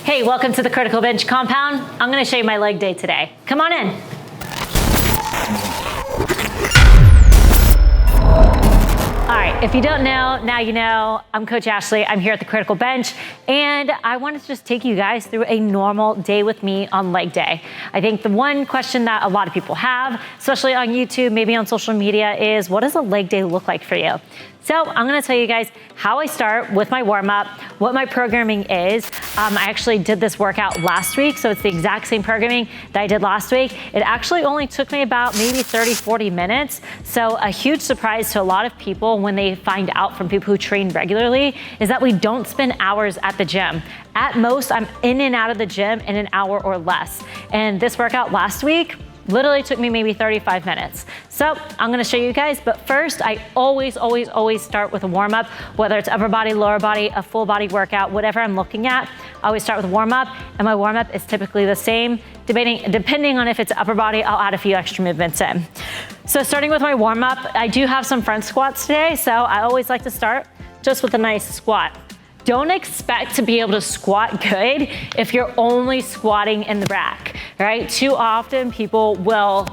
Hey, welcome to the Critical Bench compound. I'm gonna show you my leg day today. Come on in. All right, if you don't know, now you know. I'm Coach Ashley, I'm here at the Critical Bench, and I wanted to just take you guys through a normal day with me on leg day. I think the one question that a lot of people have, especially on YouTube, maybe on social media, is what does a leg day look like for you? So I'm gonna tell you guys how I start with my warm-up, what my programming is. I actually did this workout last week, so it's the exact same programming that I did last week. It actually only took me about maybe 30, 40 minutes. So a huge surprise to a lot of people when they find out from people who train regularly is that we don't spend hours at the gym. At most, I'm in and out of the gym in an hour or less. And this workout last week literally took me maybe 35 minutes. So I'm gonna show you guys, but first I always start with a warm up, whether it's upper body, lower body, a full body workout, whatever I'm looking at, I always start with a warm up, and my warm up is typically the same. Depending on if it's upper body, I'll add a few extra movements in. So starting with my warm up, I do have some front squats today, so I always like to start just with a nice squat. Don't expect to be able to squat good if you're only squatting in the rack, right? Too often people will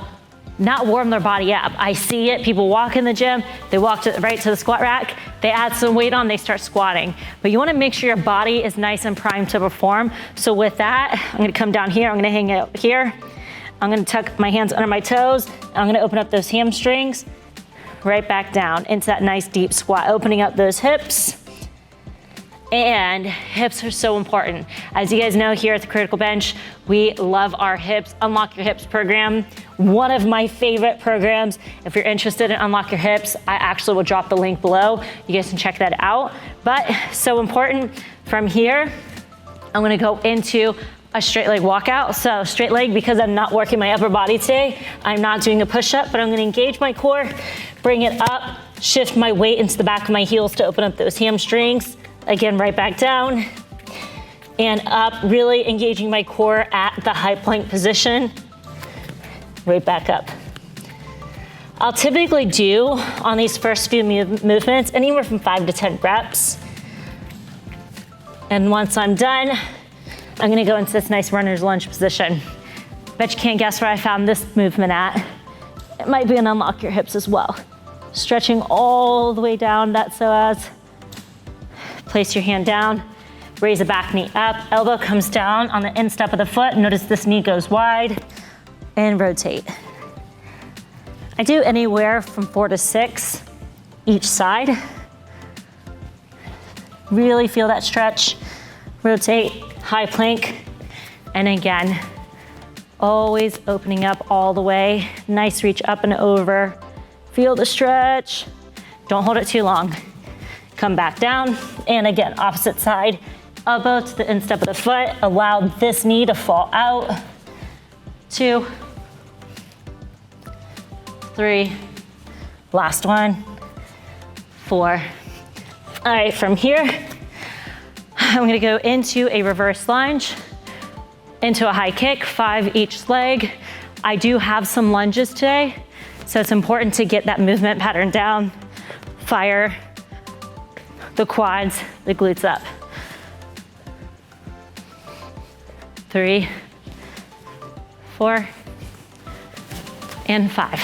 not warm their body up. I see it, people walk in the gym, they walk right to the squat rack, they add some weight on, they start squatting. But you wanna make sure your body is nice and primed to perform. So with that, I'm gonna come down here, I'm gonna hang out here. I'm gonna tuck my hands under my toes, and I'm gonna open up those hamstrings, right back down into that nice deep squat, opening up those hips. And hips are so important. As you guys know, here at the Critical Bench, we love our hips. Unlock Your Hips program, one of my favorite programs. If you're interested in Unlock Your Hips, I actually will drop the link below. You guys can check that out. But so important, from here, I'm gonna go into a straight leg walkout. So straight leg, because I'm not working my upper body today, I'm not doing a push-up, but I'm gonna engage my core, bring it up, shift my weight into the back of my heels to open up those hamstrings. Again, right back down and up, really engaging my core at the high plank position, right back up. I'll typically do on these first few movements anywhere from 5 to 10 reps. And once I'm done, I'm gonna go into this nice runner's lunge position. Bet you can't guess where I found this movement at. It might be an Unlock Your Hips as well. Stretching all the way down that psoas. Place your hand down, raise the back knee up, elbow comes down on the instep of the foot. Notice this knee goes wide, and rotate. I do anywhere from 4 to 6 each side. Really feel that stretch. Rotate, high plank, and again, always opening up all the way. Nice reach up and over. Feel the stretch. Don't hold it too long. Come back down, and again, opposite side, elbow to the instep of the foot. Allow this knee to fall out. 2, 3, last one, 4. All right, from here, I'm gonna go into a reverse lunge, into a high kick, 5 each leg. I do have some lunges today, so it's important to get that movement pattern down. Fire the quads, the glutes up. 3, 4, and 5.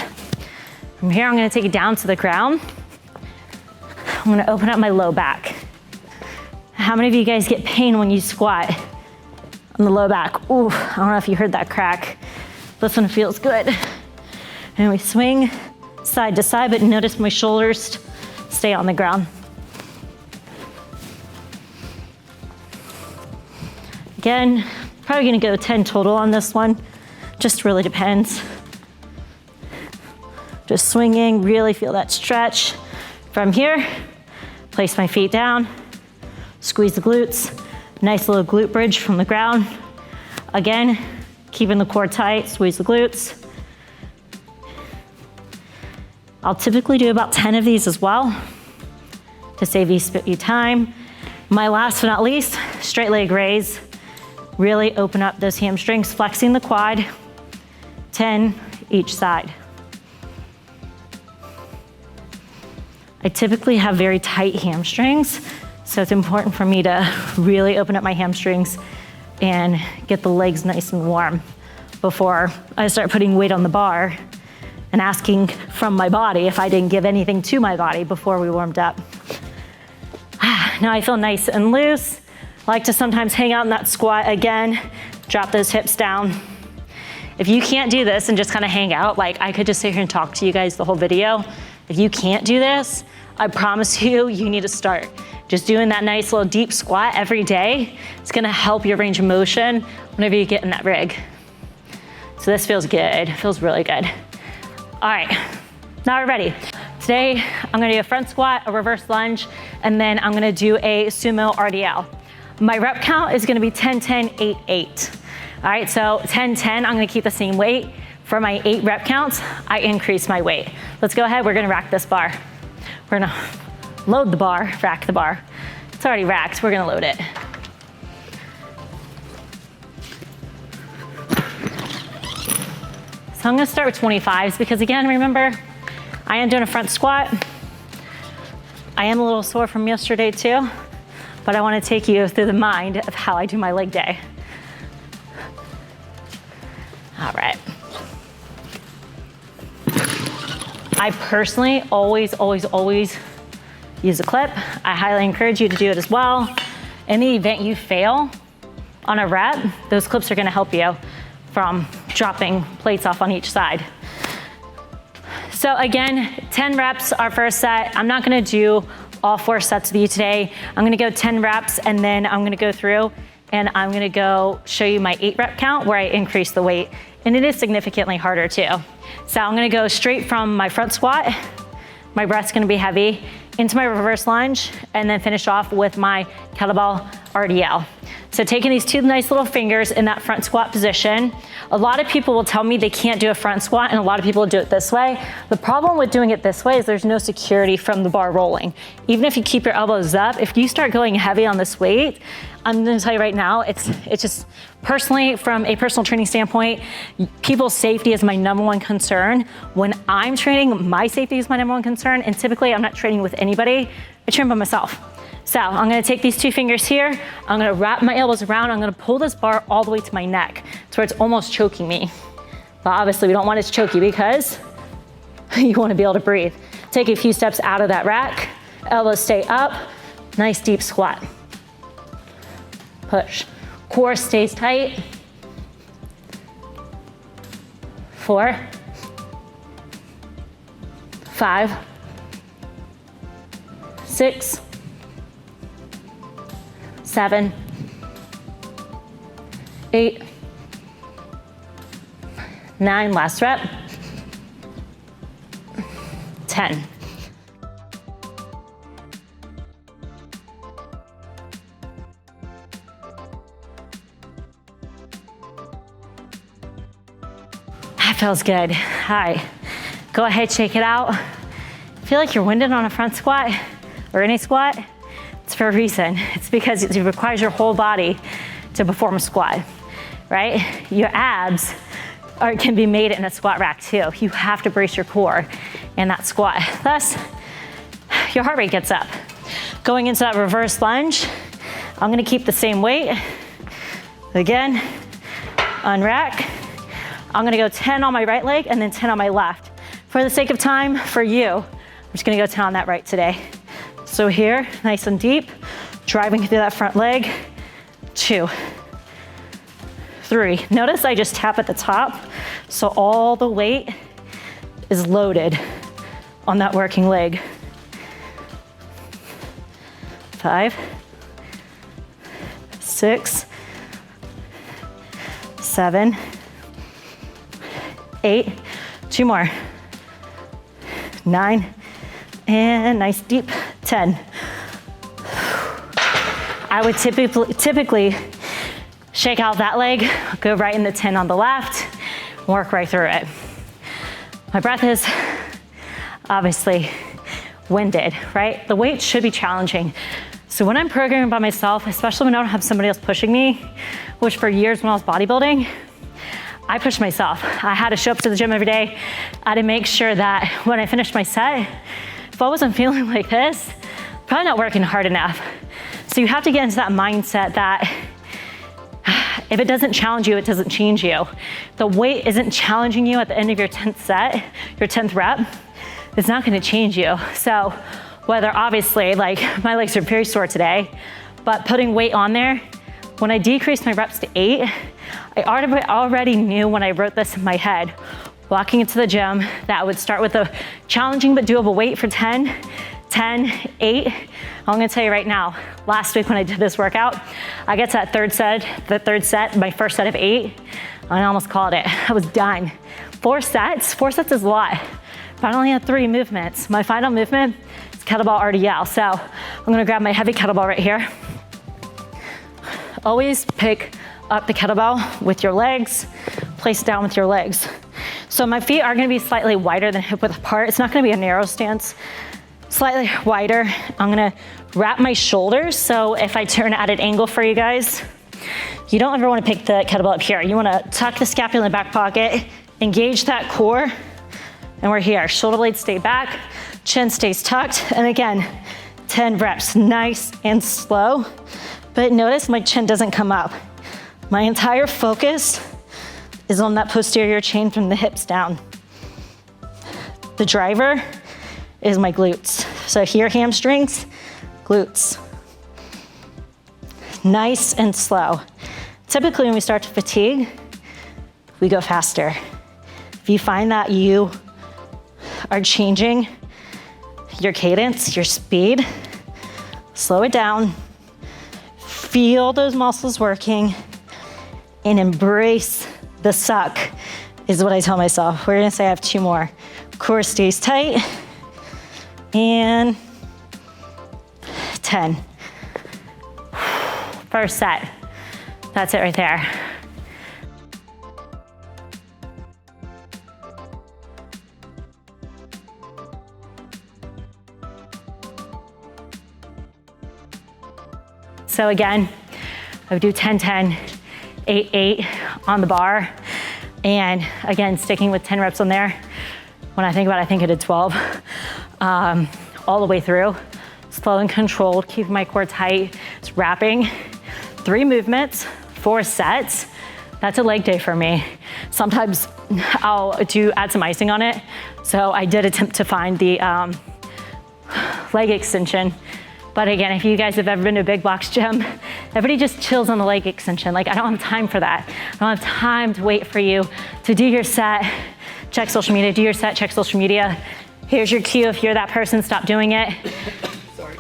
From here, I'm gonna take it down to the ground. I'm gonna open up my low back. How many of you guys get pain when you squat on the low back? Ooh, I don't know if you heard that crack. This one feels good. And we swing side to side, but notice my shoulders stay on the ground. Again, probably gonna go 10 total on this one. Just really depends. Just swinging, really feel that stretch. From here, place my feet down, squeeze the glutes, nice little glute bridge from the ground. Again, keeping the core tight, squeeze the glutes. I'll typically do about 10 of these as well to save you time. My last but not least, straight leg raise. Really open up those hamstrings, flexing the quad, 10 each side. I typically have very tight hamstrings, so it's important for me to really open up my hamstrings and get the legs nice and warm before I start putting weight on the bar and asking from my body if I didn't give anything to my body before we warmed up. Now I feel nice and loose. I like to sometimes hang out in that squat again, drop those hips down. If you can't do this and just kind of hang out, like I could just sit here and talk to you guys the whole video. If you can't do this, I promise you, you need to start. Just doing that nice little deep squat every day, it's gonna help your range of motion whenever you get in that rig. So this feels good, it feels really good. All right, now we're ready. Today, I'm gonna do a front squat, a reverse lunge, and then I'm gonna do a sumo RDL. My rep count is gonna be 10, 10, 8, 8. All right, so 10, 10, I'm gonna keep the same weight. For my 8 rep counts, I increase my weight. Let's go ahead, we're gonna rack this bar. We're gonna load the bar, rack the bar. It's already racked, we're gonna load it. So I'm gonna start with 25s because again, remember, I am doing a front squat. I am a little sore from yesterday too, but I wanna take you through the mind of how I do my leg day. All right. I personally always use a clip. I highly encourage you to do it as well. In the event you fail on a rep, those clips are gonna help you from dropping plates off on each side. So again, 10 reps, our first set. I'm not gonna do all 4 sets with you today. I'm gonna go 10 reps and then I'm gonna go through and I'm gonna go show you my 8 rep count where I increase the weight. And it is significantly harder too. So I'm gonna go straight from my front squat, my breath's gonna be heavy, into my reverse lunge, and then finish off with my kettlebell RDL. So taking these 2 nice little fingers in that front squat position, a lot of people will tell me they can't do a front squat and a lot of people do it this way. The problem with doing it this way is there's no security from the bar rolling. Even if you keep your elbows up, if you start going heavy on this weight, I'm gonna tell you right now, it's just personally, from a personal training standpoint, people's safety is my #1 concern. When I'm training, my safety is my #1 concern, and typically I'm not training with anybody, I train by myself. So I'm gonna take these 2 fingers here, I'm gonna wrap my elbows around, I'm gonna pull this bar all the way to my neck, to where it's almost choking me. But obviously we don't want it to choke you because you wanna be able to breathe. Take a few steps out of that rack, elbows stay up, nice deep squat. Push, core stays tight. 4, 5, 6, 7, 8, 9, last rep, 10. That feels good. All right, go ahead, shake it out. Feel like you're winded on a front squat or any squat? It's for a reason. It's because it requires your whole body to perform a squat, right? Your abs can be made in a squat rack too. You have to brace your core in that squat. Thus, your heart rate gets up. Going into that reverse lunge, I'm gonna keep the same weight. Again, unrack. I'm gonna go 10 on my right leg and then 10 on my left. For the sake of time, for you, I'm just gonna go 10 on that right today. So here, nice and deep, driving through that front leg. 2, 3. Notice I just tap at the top, so all the weight is loaded on that working leg. 5, 6, 7, 8, 2 more, 9, and nice deep, 10. I would typically shake out that leg, go right in the 10 on the left, work right through it. My breath is obviously winded, right? The weight should be challenging. So when I'm programming by myself, especially when I don't have somebody else pushing me, which for years when I was bodybuilding, I pushed myself. I had to show up to the gym every day. I had to make sure that when I finished my set, if I wasn't feeling like this, probably not working hard enough. So you have to get into that mindset that If it doesn't challenge you, it doesn't change you. The weight isn't challenging you at the end of your 10th set, your 10th rep, it's not gonna change you. So whether obviously, like my legs are very sore today, but putting weight on there, when I decreased my reps to 8, I already knew when I wrote this in my head, walking into the gym, that I would start with a challenging but doable weight for 10, 10, 8. I'm gonna tell you right now, last week when I did this workout, I got to that the third set, my first set of 8, and I almost called it. I was done. 4 sets is a lot, but I only had 3 movements. My final movement is kettlebell RDL, so I'm gonna grab my heavy kettlebell right here. Always pick up the kettlebell with your legs, place it down with your legs. So my feet are gonna be slightly wider than hip width apart. It's not gonna be a narrow stance, slightly wider. I'm gonna wrap my shoulders. So if I turn at an angle for you guys, you don't ever wanna pick the kettlebell up here. You wanna tuck the scapula in the back pocket, engage that core, and we're here. Shoulder blades stay back, chin stays tucked, and again, 10 reps, nice and slow. But notice my chin doesn't come up. My entire focus is on that posterior chain from the hips down. The driver is my glutes. So here, hamstrings, glutes. Nice and slow. Typically when we start to fatigue, we go faster. If you find that you are changing your cadence, your speed, slow it down, feel those muscles working, and embrace the suck is what I tell myself. We're gonna say I have 2 more. Core stays tight, and 10. First set, that's it right there. So again, I would do 10, 10, 8, 8 on the bar. And again, sticking with 10 reps on there. When I think about it, I think I did 12 all the way through. Slow and controlled, keeping my core tight. It's wrapping. 3 movements, 4 sets. That's a leg day for me. Sometimes I'll add some icing on it. So I did attempt to find the leg extension. But again, if you guys have ever been to a big box gym, everybody just chills on the leg extension. Like, I don't have time for that. I don't have time to wait for you to do your set, check social media, do your set, check social media. Here's your cue. If you're that person, stop doing it. Sorry.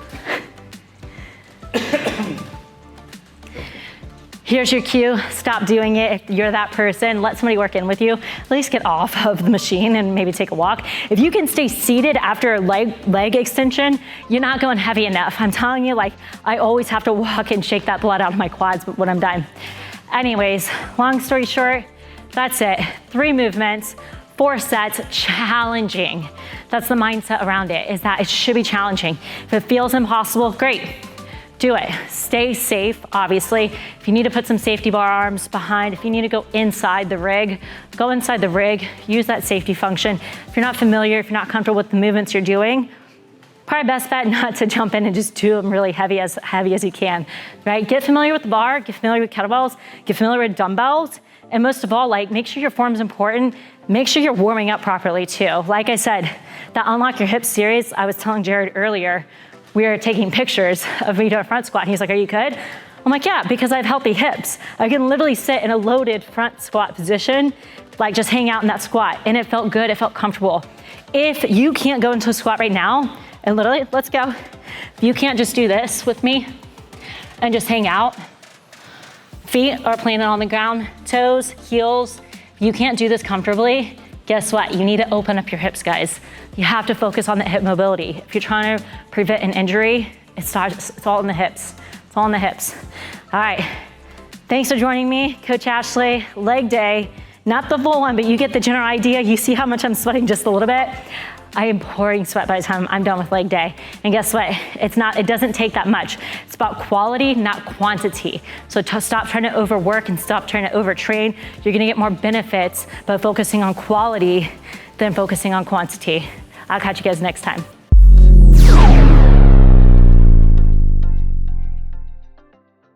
Here's your cue, stop doing it. If you're that person, let somebody work in with you. At least get off of the machine and maybe take a walk. If you can stay seated after a leg extension, you're not going heavy enough. I'm telling you, like, I always have to walk and shake that blood out of my quads when I'm done. Anyways, long story short, that's it. 3 movements, 4 sets, challenging. That's the mindset around it, is that it should be challenging. If it feels impossible, great. Do it. Stay safe, obviously. If you need to put some safety bar arms behind, if you need to go inside the rig, go inside the rig, use that safety function. If you're not familiar, if you're not comfortable with the movements you're doing, probably best bet not to jump in and just do them really heavy as you can, right? Get familiar with the bar, get familiar with kettlebells, get familiar with dumbbells, and most of all, like, make sure your form's important. Make sure you're warming up properly too. Like I said, that Unlock Your Hips series, I was telling Jared earlier, we were taking pictures of me doing a front squat, and he's like, are you good? I'm like, yeah, because I have healthy hips. I can literally sit in a loaded front squat position, like just hang out in that squat, and it felt good, it felt comfortable. If you can't go into a squat right now, and literally, let's go. If you can't just do this with me and just hang out, feet are planted on the ground, toes, heels. If you can't do this comfortably, guess what? You need to open up your hips, guys. You have to focus on the hip mobility. If you're trying to prevent an injury, it's all in the hips. It's all in the hips. All right, thanks for joining me, Coach Ashley. Leg day, not the full one, but you get the general idea. You see how much I'm sweating just a little bit? I am pouring sweat by the time I'm done with leg day. And guess what? It doesn't take that much. It's about quality, not quantity. So stop trying to overwork and stop trying to overtrain. You're gonna get more benefits by focusing on quality than focusing on quantity. I'll catch you guys next time.